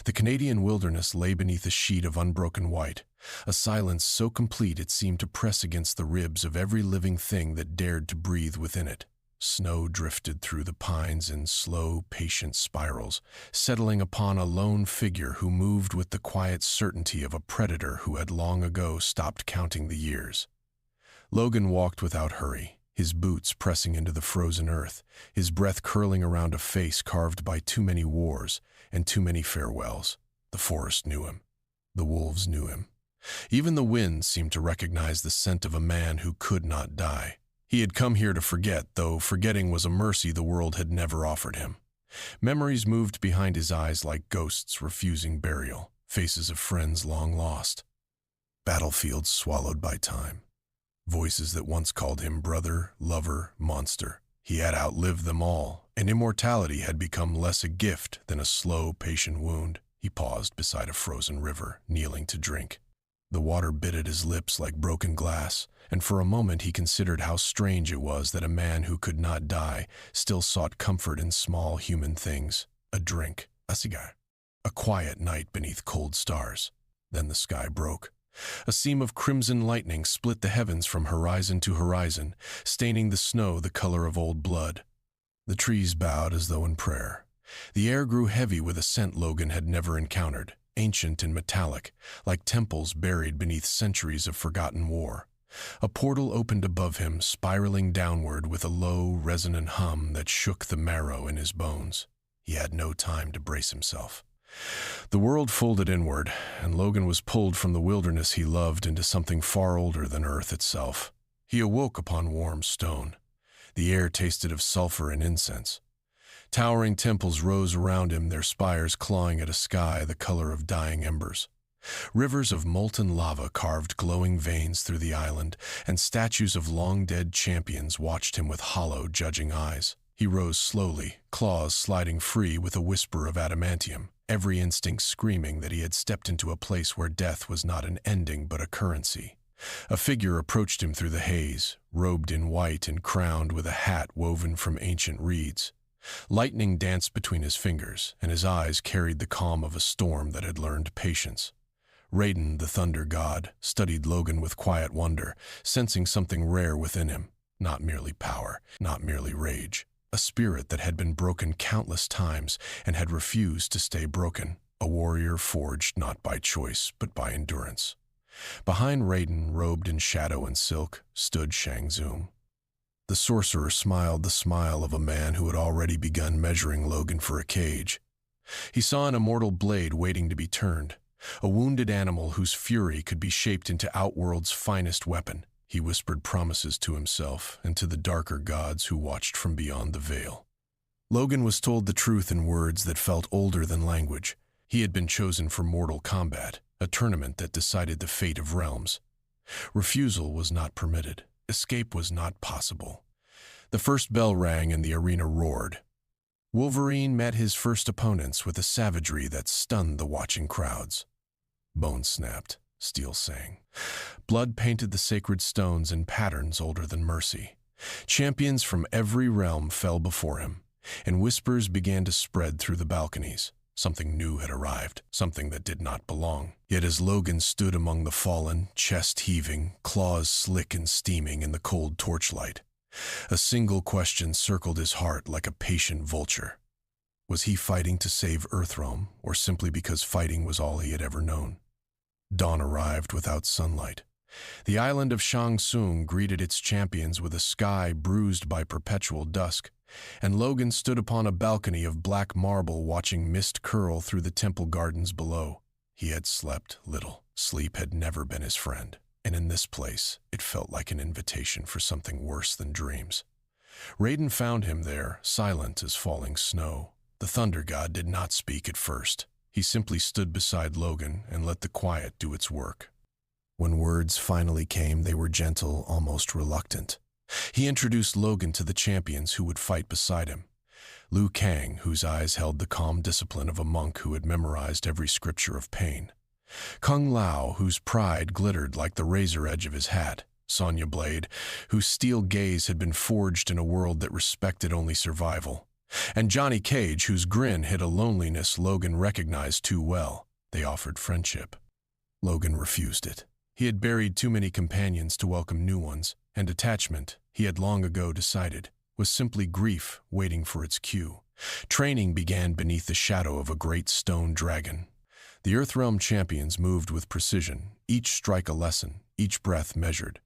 The Canadian wilderness lay beneath a sheet of unbroken white, a silence so complete it seemed to press against the ribs of every living thing that dared to breathe within it. Snow drifted through the pines in slow, patient spirals, settling upon a lone figure who moved with the quiet certainty of a predator who had long ago stopped counting the years. Logan walked without hurry, his boots pressing into the frozen earth, his breath curling around a face carved by too many wars and too many farewells. The forest knew him. The wolves knew him. Even the wind seemed to recognize the scent of a man who could not die. He had come here to forget, though forgetting was a mercy the world had never offered him. Memories moved behind his eyes like ghosts refusing burial, faces of friends long lost. Battlefields swallowed by time. Voices that once called him brother, lover, monster. He had outlived them all, and immortality had become less a gift than a slow, patient wound. He paused beside a frozen river, kneeling to drink. The water bit at his lips like broken glass, and for a moment he considered how strange it was that a man who could not die still sought comfort in small human things. A drink, a cigar, a quiet night beneath cold stars. Then the sky broke. A seam of crimson lightning split the heavens from horizon to horizon, staining the snow the color of old blood. The trees bowed as though in prayer. The air grew heavy with a scent Logan had never encountered, ancient and metallic, like temples buried beneath centuries of forgotten war. A portal opened above him, spiraling downward with a low, resonant hum that shook the marrow in his bones. He had no time to brace himself. The world folded inward, and Logan was pulled from the wilderness he loved into something far older than Earth itself. He awoke upon warm stone. The air tasted of sulfur and incense. Towering temples rose around him, their spires clawing at a sky the color of dying embers. Rivers of molten lava carved glowing veins through the island, and statues of long-dead champions watched him with hollow, judging eyes. He rose slowly, claws sliding free with a whisper of adamantium, every instinct screaming that he had stepped into a place where death was not an ending but a currency. A figure approached him through the haze, robed in white and crowned with a hat woven from ancient reeds. Lightning danced between his fingers, and his eyes carried the calm of a storm that had learned patience. Raiden, the thunder god, studied Logan with quiet wonder, sensing something rare within him. Not merely power, not merely rage. A spirit that had been broken countless times and had refused to stay broken. A warrior forged not by choice, but by endurance. Behind Raiden, robed in shadow and silk, stood Shang Tsung. The sorcerer smiled the smile of a man who had already begun measuring Logan for a cage. He saw an immortal blade waiting to be turned, a wounded animal whose fury could be shaped into Outworld's finest weapon. He whispered promises to himself and to the darker gods who watched from beyond the veil. Logan was told the truth in words that felt older than language. He had been chosen for Mortal Kombat, a tournament that decided the fate of realms. Refusal was not permitted. Escape was not possible. The first bell rang and the arena roared. Wolverine met his first opponents with a savagery that stunned the watching crowds. Bones snapped, steel sang. Blood painted the sacred stones in patterns older than mercy. Champions from every realm fell before him, and whispers began to spread through the balconies. Something new had arrived, something that did not belong. Yet as Logan stood among the fallen, chest heaving, claws slick and steaming in the cold torchlight, a single question circled his heart like a patient vulture. Was he fighting to save Earthrealm, or simply because fighting was all he had ever known? Dawn arrived without sunlight. The island of Shang Tsung greeted its champions with a sky bruised by perpetual dusk, and Logan stood upon a balcony of black marble watching mist curl through the temple gardens below. He had slept little. Sleep had never been his friend, and in this place it felt like an invitation for something worse than dreams. Raiden found him there, silent as falling snow. The thunder god did not speak at first. He simply stood beside Logan and let the quiet do its work. When words finally came, they were gentle, almost reluctant. He introduced Logan to the champions who would fight beside him. Liu Kang, whose eyes held the calm discipline of a monk who had memorized every scripture of pain. Kung Lao, whose pride glittered like the razor edge of his hat. Sonya Blade, whose steel gaze had been forged in a world that respected only survival. And Johnny Cage, whose grin hid a loneliness Logan recognized too well. They offered friendship. Logan refused it. He had buried too many companions to welcome new ones, and attachment, he had long ago decided, was simply grief waiting for its cue. Training began beneath the shadow of a great stone dragon. The Earthrealm champions moved with precision, each strike a lesson, each breath measured.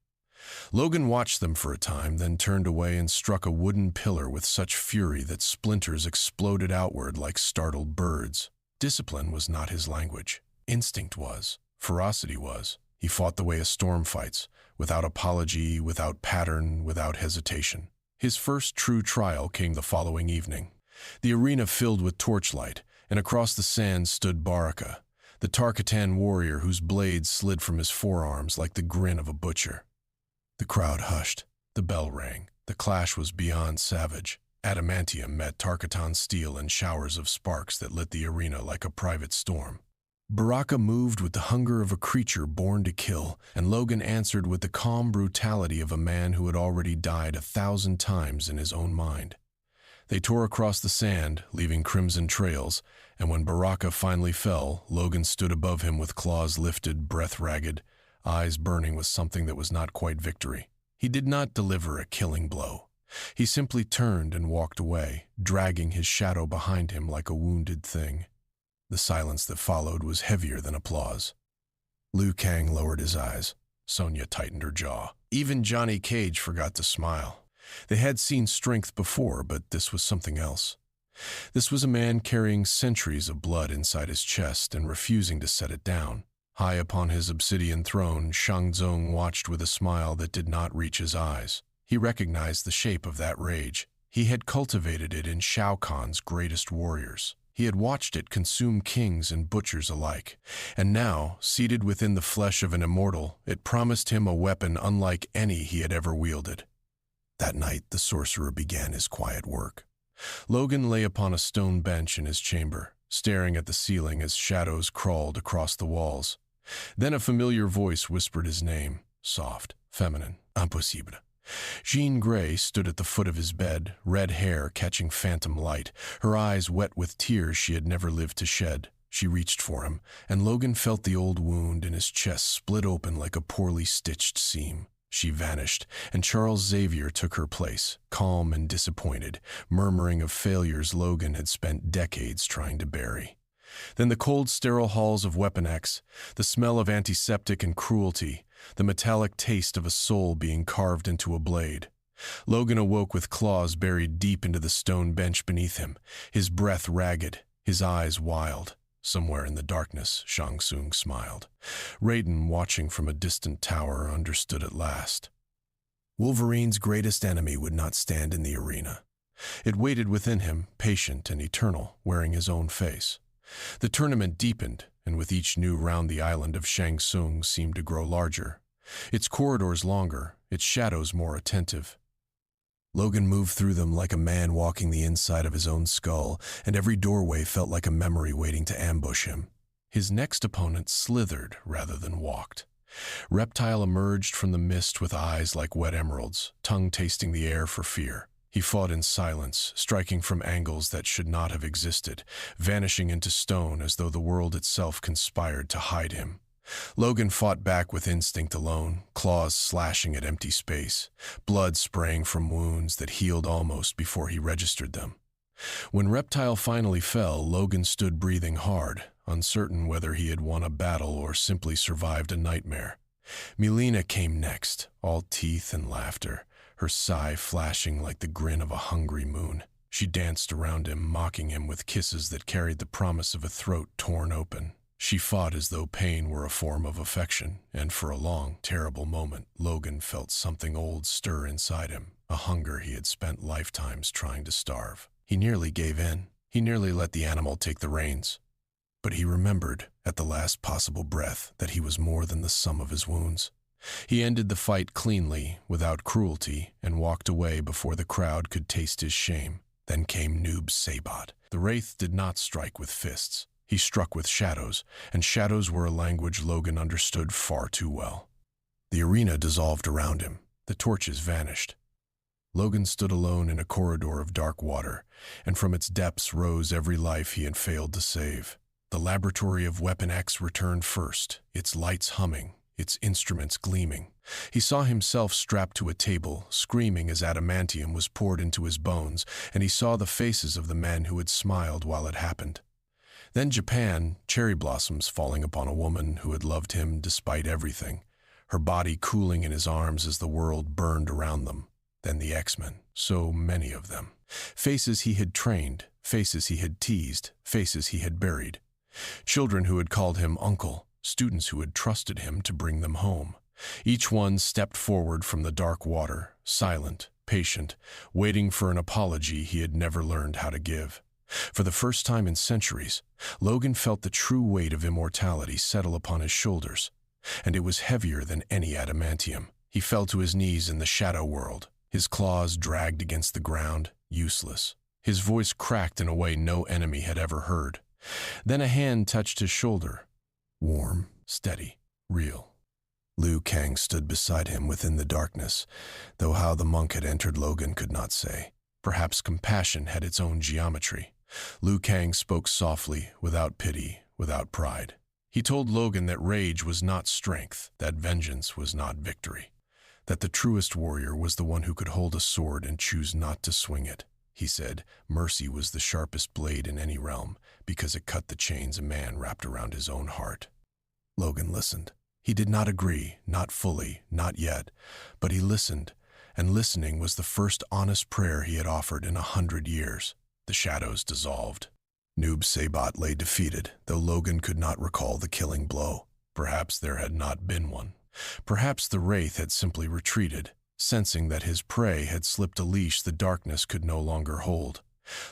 Logan watched them for a time, then turned away and struck a wooden pillar with such fury that splinters exploded outward like startled birds. Discipline was not his language. Instinct was. Ferocity was. He fought the way a storm fights, without apology, without pattern, without hesitation. His first true trial came the following evening. The arena filled with torchlight, and across the sand stood Baraka, the Tarkatan warrior whose blade slid from his forearms like the grin of a butcher. The crowd hushed. The bell rang. The clash was beyond savage. Adamantium met Tarkatan steel in showers of sparks that lit the arena like a private storm. Baraka moved with the hunger of a creature born to kill, and Logan answered with the calm brutality of a man who had already died 1,000 times in his own mind. They tore across the sand, leaving crimson trails, and when Baraka finally fell, Logan stood above him with claws lifted, breath ragged, eyes burning with something that was not quite victory. He did not deliver a killing blow. He simply turned and walked away, dragging his shadow behind him like a wounded thing. The silence that followed was heavier than applause. Liu Kang lowered his eyes. Sonya tightened her jaw. Even Johnny Cage forgot to smile. They had seen strength before, but this was something else. This was a man carrying centuries of blood inside his chest and refusing to set it down. High upon his obsidian throne, Shang Tsung watched with a smile that did not reach his eyes. He recognized the shape of that rage. He had cultivated it in Shao Kahn's greatest warriors. He had watched it consume kings and butchers alike. And now, seated within the flesh of an immortal, it promised him a weapon unlike any he had ever wielded. That night, the sorcerer began his quiet work. Logan lay upon a stone bench in his chamber, staring at the ceiling as shadows crawled across the walls. Then a familiar voice whispered his name, soft, feminine, impossible. Jean Grey stood at the foot of his bed, red hair catching phantom light, her eyes wet with tears she had never lived to shed. She reached for him, and Logan felt the old wound in his chest split open like a poorly stitched seam. She vanished, and Charles Xavier took her place, calm and disappointed, murmuring of failures Logan had spent decades trying to bury. Then the cold, sterile halls of Weapon X, the smell of antiseptic and cruelty, the metallic taste of a soul being carved into a blade. Logan awoke with claws buried deep into the stone bench beneath him, his breath ragged, his eyes wild. Somewhere in the darkness, Shang Tsung smiled. Raiden, watching from a distant tower, understood at last. Wolverine's greatest enemy would not stand in the arena. It waited within him, patient and eternal, wearing his own face. The tournament deepened, and with each new round the island of Shang Tsung seemed to grow larger, its corridors longer, its shadows more attentive. Logan moved through them like a man walking the inside of his own skull, and every doorway felt like a memory waiting to ambush him. His next opponent slithered rather than walked. Reptile emerged from the mist with eyes like wet emeralds, tongue tasting the air for fear. He fought in silence, striking from angles that should not have existed, vanishing into stone as though the world itself conspired to hide him. Logan fought back with instinct alone, claws slashing at empty space, blood spraying from wounds that healed almost before he registered them. When Reptile finally fell, Logan stood breathing hard, uncertain whether he had won a battle or simply survived a nightmare. Mileena came next, all teeth and laughter, her sigh flashing like the grin of a hungry moon. She danced around him, mocking him with kisses that carried the promise of a throat torn open. She fought as though pain were a form of affection, and for a long, terrible moment, Logan felt something old stir inside him, a hunger he had spent lifetimes trying to starve. He nearly gave in. He nearly let the animal take the reins. But he remembered, at the last possible breath, that he was more than the sum of his wounds. He ended the fight cleanly, without cruelty, and walked away before the crowd could taste his shame. Then came Noob Saibot. The Wraith did not strike with fists. He struck with shadows, and shadows were a language Logan understood far too well. The arena dissolved around him. The torches vanished. Logan stood alone in a corridor of dark water, and from its depths rose every life he had failed to save. The laboratory of Weapon X returned first, its lights humming, its instruments gleaming. He saw himself strapped to a table, screaming as adamantium was poured into his bones, and he saw the faces of the men who had smiled while it happened. Then Japan, cherry blossoms falling upon a woman who had loved him despite everything, her body cooling in his arms as the world burned around them. Then the X-Men, so many of them. Faces he had trained, faces he had teased, faces he had buried. Children who had called him uncle, students who had trusted him to bring them home. Each one stepped forward from the dark water, silent, patient, waiting for an apology he had never learned how to give. For the first time in centuries, Logan felt the true weight of immortality settle upon his shoulders, and it was heavier than any adamantium. He fell to his knees in the shadow world, his claws dragged against the ground, useless. His voice cracked in a way no enemy had ever heard. Then a hand touched his shoulder. Warm, steady, real. Liu Kang stood beside him within the darkness, though how the monk had entered Logan could not say. Perhaps compassion had its own geometry. Liu Kang spoke softly, without pity, without pride. He told Logan that rage was not strength, that vengeance was not victory, that the truest warrior was the one who could hold a sword and choose not to swing it. He said mercy was the sharpest blade in any realm because it cut the chains a man wrapped around his own heart. Logan listened. He did not agree, not fully, not yet, but he listened, and listening was the first honest prayer he had offered in 100 years. The shadows dissolved. Noob Saibot lay defeated, though Logan could not recall the killing blow. Perhaps there had not been one. Perhaps the Wraith had simply retreated, sensing that his prey had slipped a leash the darkness could no longer hold.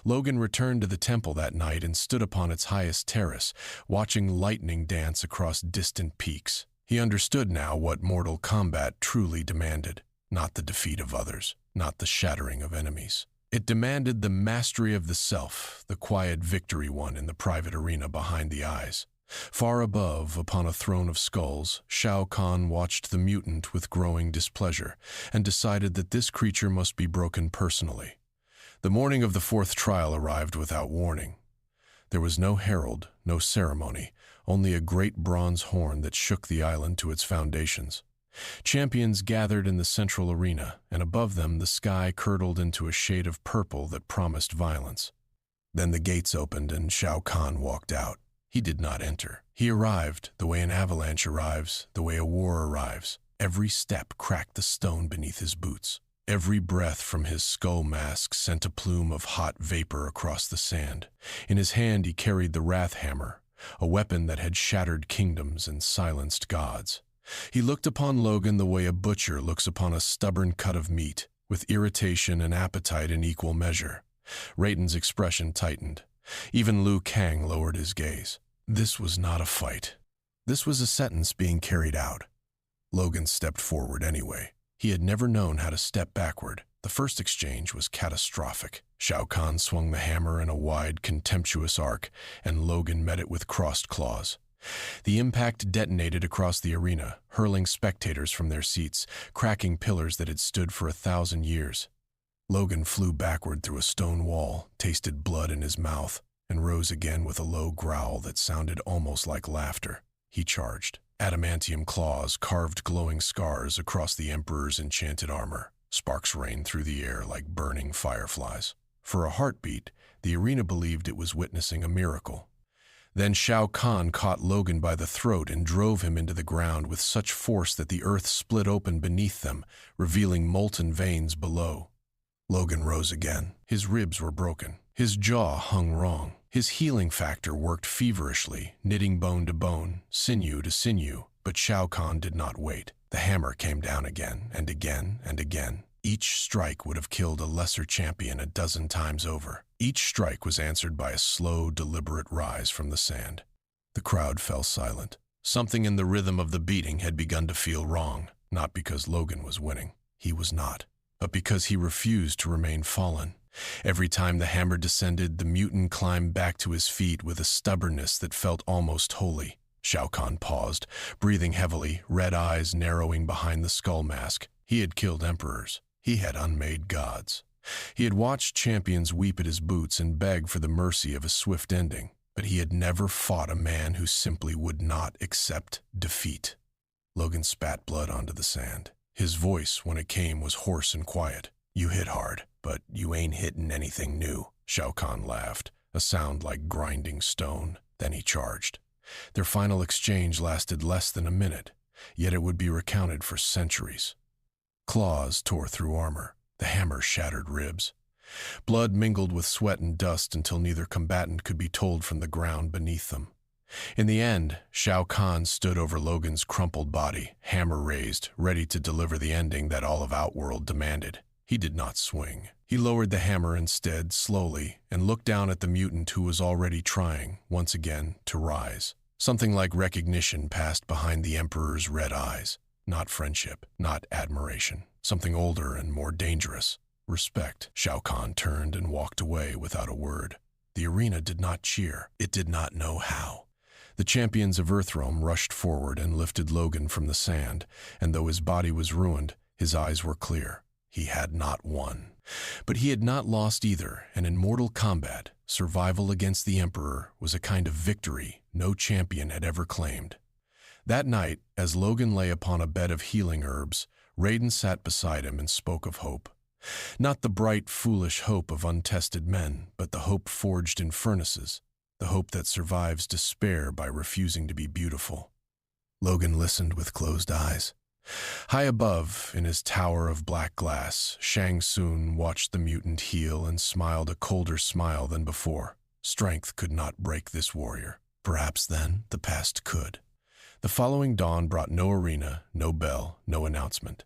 Logan returned to the temple that night and stood upon its highest terrace, watching lightning dance across distant peaks. He understood now what Mortal Kombat truly demanded, not the defeat of others, not the shattering of enemies. It demanded the mastery of the self, the quiet victory won in the private arena behind the eyes. Far above, upon a throne of skulls, Shao Kahn watched the mutant with growing displeasure and decided that this creature must be broken personally. The morning of the fourth trial arrived without warning. There was no herald, no ceremony, only a great bronze horn that shook the island to its foundations. Champions gathered in the central arena, and above them the sky curdled into a shade of purple that promised violence. Then the gates opened and Shao Kahn walked out. He did not enter. He arrived, the way an avalanche arrives, the way a war arrives. Every step cracked the stone beneath his boots. Every breath from his skull mask sent a plume of hot vapor across the sand. In his hand he carried the Wrath Hammer, a weapon that had shattered kingdoms and silenced gods. He looked upon Logan the way a butcher looks upon a stubborn cut of meat, with irritation and appetite in equal measure. Raiden's expression tightened. Even Liu Kang lowered his gaze. This was not a fight. This was a sentence being carried out. Logan stepped forward anyway. He had never known how to step backward. The first exchange was catastrophic. Shao Kahn swung the hammer in a wide, contemptuous arc, and Logan met it with crossed claws. The impact detonated across the arena, hurling spectators from their seats, cracking pillars that had stood for 1,000 years. Logan flew backward through a stone wall, tasted blood in his mouth, and rose again with a low growl that sounded almost like laughter. He charged. Adamantium claws carved glowing scars across the Emperor's enchanted armor. Sparks rained through the air like burning fireflies. For a heartbeat, the arena believed it was witnessing a miracle. Then Shao Kahn caught Logan by the throat and drove him into the ground with such force that the earth split open beneath them, revealing molten veins below. Logan rose again. His ribs were broken. His jaw hung wrong. His healing factor worked feverishly, knitting bone to bone, sinew to sinew, but Shao Kahn did not wait. The hammer came down again and again and again. Each strike would have killed a lesser champion 12 times over. Each strike was answered by a slow, deliberate rise from the sand. The crowd fell silent. Something in the rhythm of the beating had begun to feel wrong, not because Logan was winning. He was not, but because he refused to remain fallen. Every time the hammer descended, the mutant climbed back to his feet with a stubbornness that felt almost holy. Shao Kahn paused, breathing heavily, red eyes narrowing behind the skull mask. He had killed emperors. He had unmade gods. He had watched champions weep at his boots and beg for the mercy of a swift ending, but he had never fought a man who simply would not accept defeat. Logan spat blood onto the sand. His voice, when it came, was hoarse and quiet. "You hit hard, but you ain't hitting anything new." Shao Kahn laughed, a sound like grinding stone. Then he charged. Their final exchange lasted less than a minute, yet it would be recounted for centuries. Claws tore through armor. The hammer shattered ribs. Blood mingled with sweat and dust until neither combatant could be told from the ground beneath them. In the end, Shao Kahn stood over Logan's crumpled body, hammer raised, ready to deliver the ending that all of Outworld demanded. He did not swing. He lowered the hammer instead, slowly, and looked down at the mutant who was already trying, once again, to rise. Something like recognition passed behind the Emperor's red eyes. Not friendship, not admiration. Something older and more dangerous. Respect. Shao Kahn turned and walked away without a word. The arena did not cheer. It did not know how. The champions of Earthrealm rushed forward and lifted Logan from the sand, and though his body was ruined, his eyes were clear. He had not won. But he had not lost either, and in Mortal Kombat, survival against the Emperor was a kind of victory no champion had ever claimed. That night, as Logan lay upon a bed of healing herbs, Raiden sat beside him and spoke of hope. Not the bright, foolish hope of untested men, but the hope forged in furnaces, the hope that survives despair by refusing to be beautiful. Logan listened with closed eyes. High above, in his tower of black glass, Shang Tsung watched the mutant heal and smiled a colder smile than before. Strength could not break this warrior. Perhaps then the past could. The following dawn brought no arena, no bell, no announcement.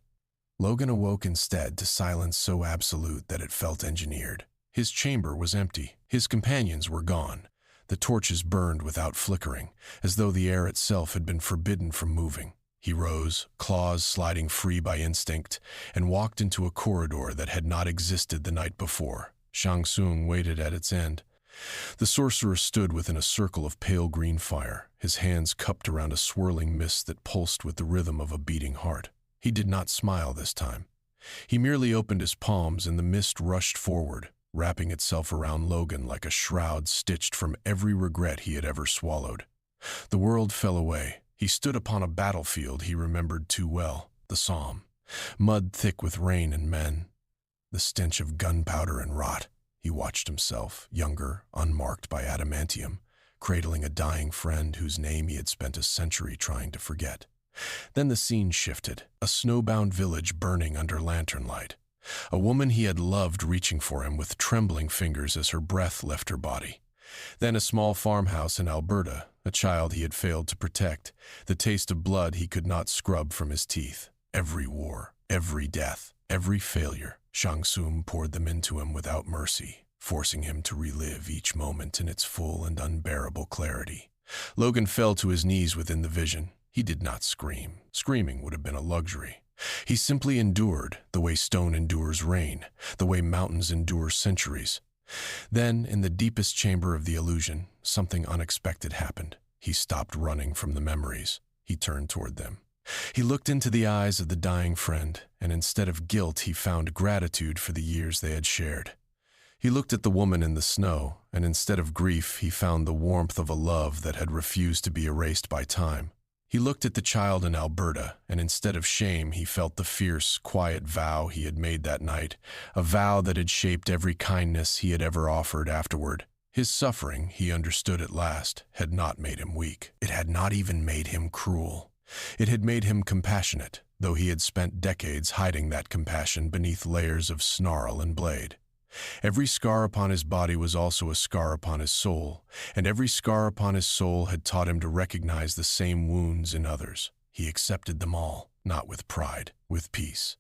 Logan awoke instead to silence so absolute that it felt engineered. His chamber was empty. His companions were gone. The torches burned without flickering, as though the air itself had been forbidden from moving. He rose, claws sliding free by instinct, and walked into a corridor that had not existed the night before. Shang Tsung waited at its end. The sorcerer stood within a circle of pale green fire, his hands cupped around a swirling mist that pulsed with the rhythm of a beating heart. He did not smile this time. He merely opened his palms and the mist rushed forward, wrapping itself around Logan like a shroud stitched from every regret he had ever swallowed. The world fell away. He stood upon a battlefield he remembered too well, the Somme, mud thick with rain and men, the stench of gunpowder and rot. He watched himself, younger, unmarked by adamantium, cradling a dying friend whose name he had spent a century trying to forget. Then the scene shifted, a snowbound village burning under lantern light. A woman he had loved reaching for him with trembling fingers as her breath left her body. Then a small farmhouse in Alberta, a child he had failed to protect, the taste of blood he could not scrub from his teeth. Every war, every death, every failure, Shang Tsung poured them into him without mercy, forcing him to relive each moment in its full and unbearable clarity. Logan fell to his knees within the vision. He did not scream. Screaming would have been a luxury. He simply endured, the way stone endures rain, the way mountains endure centuries. Then, in the deepest chamber of the illusion, something unexpected happened. He stopped running from the memories. He turned toward them. He looked into the eyes of the dying friend, and instead of guilt, he found gratitude for the years they had shared. He looked at the woman in the snow, and instead of grief, he found the warmth of a love that had refused to be erased by time. He looked at the child in Alberta, and instead of shame, he felt the fierce, quiet vow he had made that night, a vow that had shaped every kindness he had ever offered afterward. His suffering, he understood at last, had not made him weak. It had not even made him cruel. It had made him compassionate, though he had spent decades hiding that compassion beneath layers of snarl and blade. Every scar upon his body was also a scar upon his soul, and every scar upon his soul had taught him to recognize the same wounds in others. He accepted them all, not with pride, with peace.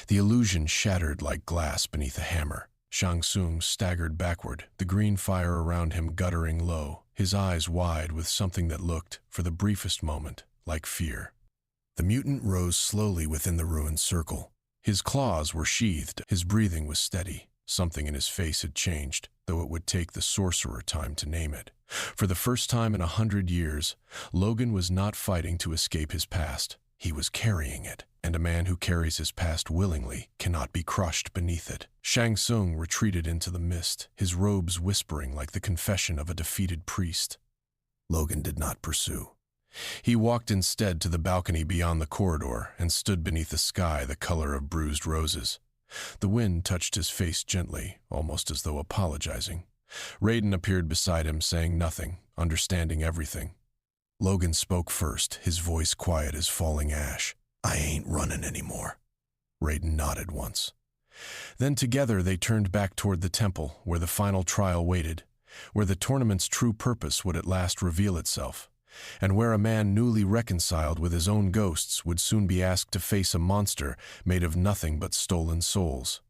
The illusion shattered like glass beneath a hammer. Shang Tsung staggered backward, the green fire around him guttering low, his eyes wide with something that looked, for the briefest moment, like fear. The mutant rose slowly within the ruined circle. His claws were sheathed, his breathing was steady. Something in his face had changed, though it would take the sorcerer time to name it. For the first time in 100 years, Logan was not fighting to escape his past. He was carrying it, and a man who carries his past willingly cannot be crushed beneath it. Shang Tsung retreated into the mist, his robes whispering like the confession of a defeated priest. Logan did not pursue. He walked instead to the balcony beyond the corridor and stood beneath a sky the color of bruised roses. The wind touched his face gently, almost as though apologizing. Raiden appeared beside him, saying nothing, understanding everything. Logan spoke first, his voice quiet as falling ash. "I ain't running anymore." Raiden nodded once. Then together they turned back toward the temple, where the final trial waited, where the tournament's true purpose would at last reveal itself, and where a man newly reconciled with his own ghosts would soon be asked to face a monster made of nothing but stolen souls.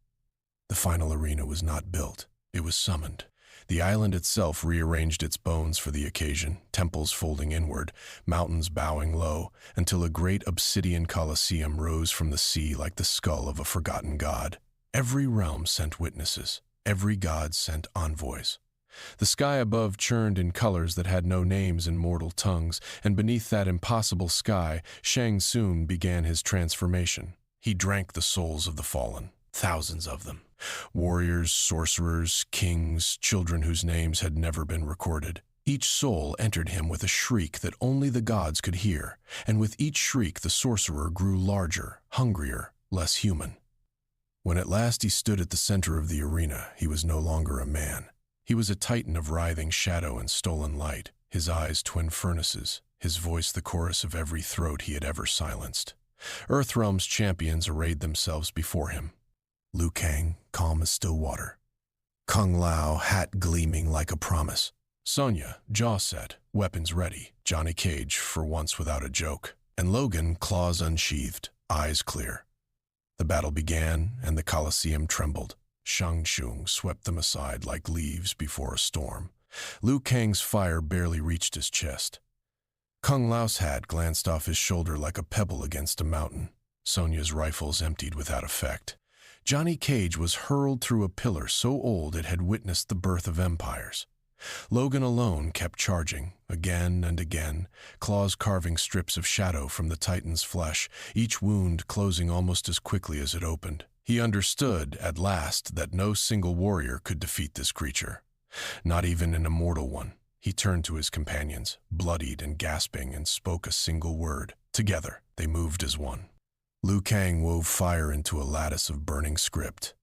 The final arena was not built, it was summoned. The island itself rearranged its bones for the occasion, temples folding inward, mountains bowing low, until a great obsidian coliseum rose from the sea like the skull of a forgotten god. Every realm sent witnesses, every god sent envoys. The sky above churned in colors that had no names in mortal tongues, and beneath that impossible sky, Shang Tsung began his transformation. He drank the souls of the fallen, thousands of them. Warriors, sorcerers, kings, children whose names had never been recorded. Each soul entered him with a shriek that only the gods could hear, and with each shriek the sorcerer grew larger, hungrier, less human. When at last he stood at the center of the arena, he was no longer a man. He was a titan of writhing shadow and stolen light, his eyes twin furnaces, his voice the chorus of every throat he had ever silenced. Earthrealm's champions arrayed themselves before him. Liu Kang, calm as still water. Kung Lao, hat gleaming like a promise. Sonya, jaw set, weapons ready. Johnny Cage, for once without a joke. And Logan, claws unsheathed, eyes clear. The battle began, and the Colosseum trembled. Shang Tsung swept them aside like leaves before a storm. Liu Kang's fire barely reached his chest. Kung Lao's hat glanced off his shoulder like a pebble against a mountain. Sonya's rifles emptied without effect. Johnny Cage was hurled through a pillar so old it had witnessed the birth of empires. Logan alone kept charging, again and again, claws carving strips of shadow from the Titan's flesh, each wound closing almost as quickly as it opened. He understood, at last, that no single warrior could defeat this creature, not even an immortal one. He turned to his companions, bloodied and gasping, and spoke a single word. Together, they moved as one. Liu Kang wove fire into a lattice of burning script.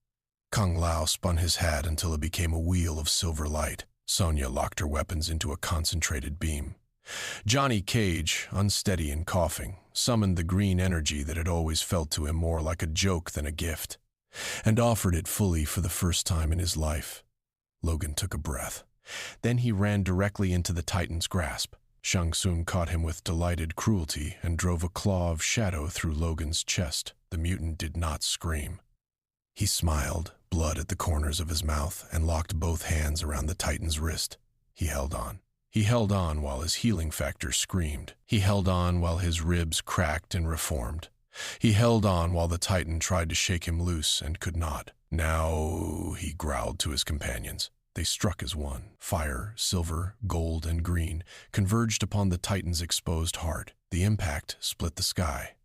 Kung Lao spun his hat until it became a wheel of silver light. Sonya locked her weapons into a concentrated beam. Johnny Cage, unsteady and coughing, summoned the green energy that had always felt to him more like a joke than a gift, and offered it fully for the first time in his life. Logan took a breath. Then he ran directly into the Titan's grasp. Shang Tsung caught him with delighted cruelty and drove a claw of shadow through Logan's chest. The mutant did not scream. He smiled, blood at the corners of his mouth, and locked both hands around the Titan's wrist. He held on. He held on while his healing factor screamed. He held on while his ribs cracked and reformed. He held on while the Titan tried to shake him loose and could not. "Now," he growled to his companions. They struck as one. Fire, silver, gold, and green converged upon the Titan's exposed heart. The impact split the sky.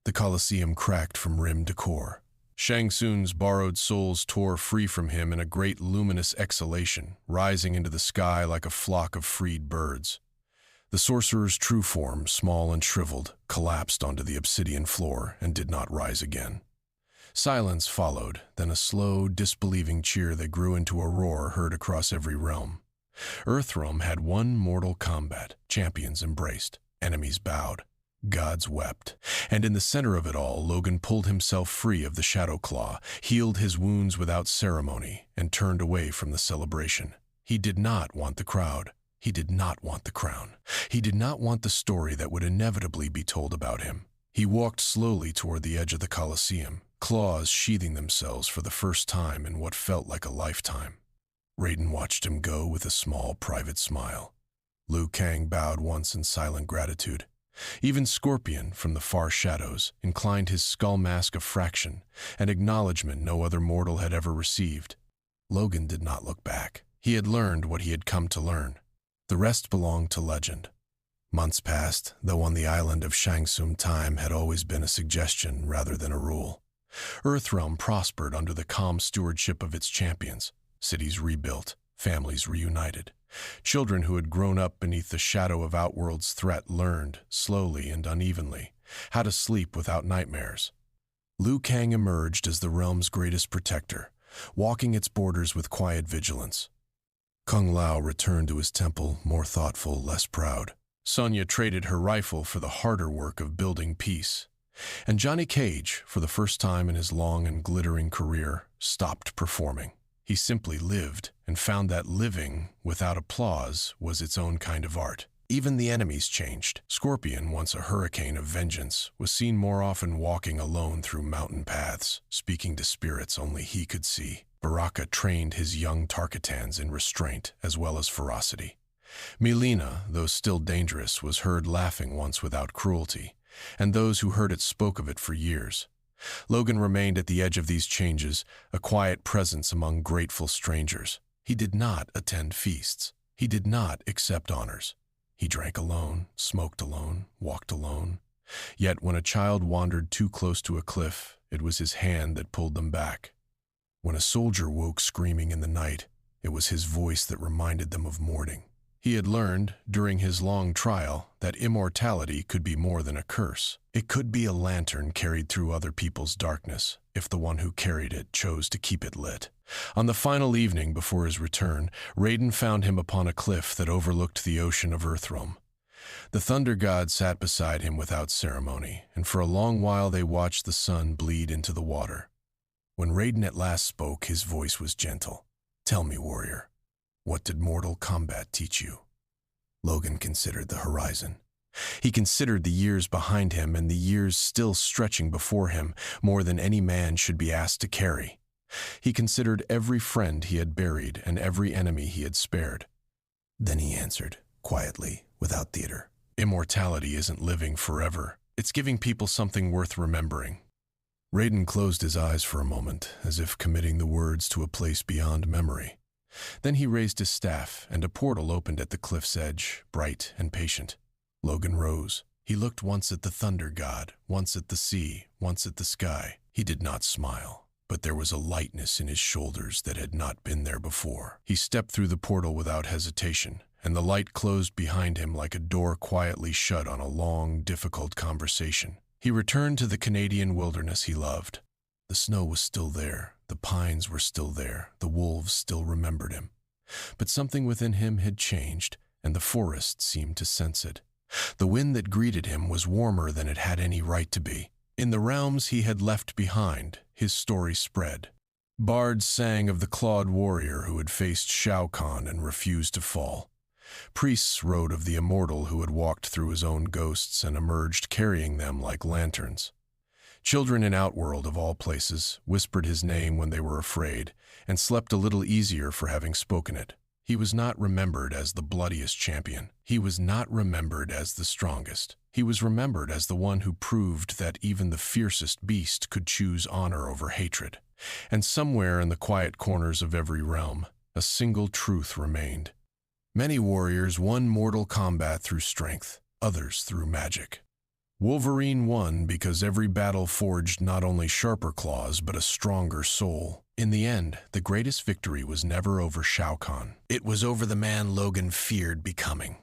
The Colosseum cracked from rim to core. Shang Tsung's borrowed souls tore free from him in a great luminous exhalation, rising into the sky like a flock of freed birds. The sorcerer's true form, small and shriveled, collapsed onto the obsidian floor and did not rise again. Silence followed, then a slow, disbelieving cheer that grew into a roar heard across every realm. Earthrealm had won Mortal Kombat. Champions embraced, enemies bowed, gods wept. And in the center of it all, Logan pulled himself free of the Shadow Claw, healed his wounds without ceremony, and turned away from the celebration. He did not want the crowd. He did not want the crown. He did not want the story that would inevitably be told about him. He walked slowly toward the edge of the Colosseum, claws sheathing themselves for the first time in what felt like a lifetime. Raiden watched him go with a small, private smile. Liu Kang bowed once in silent gratitude. Even Scorpion, from the far shadows, inclined his skull mask a fraction, an acknowledgement no other mortal had ever received. Logan did not look back. He had learned what he had come to learn. The rest belonged to legend. Months passed, though on the island of Shang Tsung time had always been a suggestion rather than a rule. Earthrealm prospered under the calm stewardship of its champions. Cities rebuilt, families reunited. Children who had grown up beneath the shadow of Outworld's threat learned, slowly and unevenly, how to sleep without nightmares. Liu Kang emerged as the realm's greatest protector, walking its borders with quiet vigilance. Kung Lao returned to his temple, more thoughtful, less proud. Sonya traded her rifle for the harder work of building peace. And Johnny Cage, for the first time in his long and glittering career, stopped performing. He simply lived, and found that living, without applause, was its own kind of art. Even the enemies changed. Scorpion, once a hurricane of vengeance, was seen more often walking alone through mountain paths, speaking to spirits only he could see. Baraka trained his young Tarkatans in restraint as well as ferocity. Milena, though still dangerous, was heard laughing once without cruelty, and those who heard it spoke of it for years. Logan remained at the edge of these changes, a quiet presence among grateful strangers. He did not attend feasts. He did not accept honors. He drank alone, smoked alone, walked alone. Yet when a child wandered too close to a cliff, it was his hand that pulled them back. When a soldier woke screaming in the night, it was his voice that reminded them of mourning. He had learned, during his long trial, that immortality could be more than a curse. It could be a lantern carried through other people's darkness, if the one who carried it chose to keep it lit. On the final evening before his return, Raiden found him upon a cliff that overlooked the ocean of Earthrealm. The Thunder God sat beside him without ceremony, and for a long while they watched the sun bleed into the water. When Raiden at last spoke, his voice was gentle. "Tell me, warrior, what did Mortal Kombat teach you?" Logan considered the horizon. He considered the years behind him and the years still stretching before him, more than any man should be asked to carry. He considered every friend he had buried and every enemy he had spared. Then he answered, quietly, without theater, "Immortality isn't living forever. It's giving people something worth remembering." Raiden closed his eyes for a moment, as if committing the words to a place beyond memory. Then he raised his staff, and a portal opened at the cliff's edge, bright and patient. Logan rose. He looked once at the Thunder God, once at the sea, once at the sky. He did not smile, but there was a lightness in his shoulders that had not been there before. He stepped through the portal without hesitation, and the light closed behind him like a door quietly shut on a long, difficult conversation. He returned to the Canadian wilderness he loved. The snow was still there, the pines were still there, the wolves still remembered him. But something within him had changed, and the forest seemed to sense it. The wind that greeted him was warmer than it had any right to be. In the realms he had left behind, his story spread. Bards sang of the clawed warrior who had faced Shao Kahn and refused to fall. Priests wrote of the immortal who had walked through his own ghosts and emerged carrying them like lanterns. Children in Outworld, of all places, whispered his name when they were afraid, and slept a little easier for having spoken it. He was not remembered as the bloodiest champion. He was not remembered as the strongest. He was remembered as the one who proved that even the fiercest beast could choose honor over hatred. And somewhere in the quiet corners of every realm, a single truth remained. Many warriors won Mortal Kombat through strength, others through magic. Wolverine won because every battle forged not only sharper claws but a stronger soul. In the end, the greatest victory was never over Shao Kahn. It was over the man Logan feared becoming.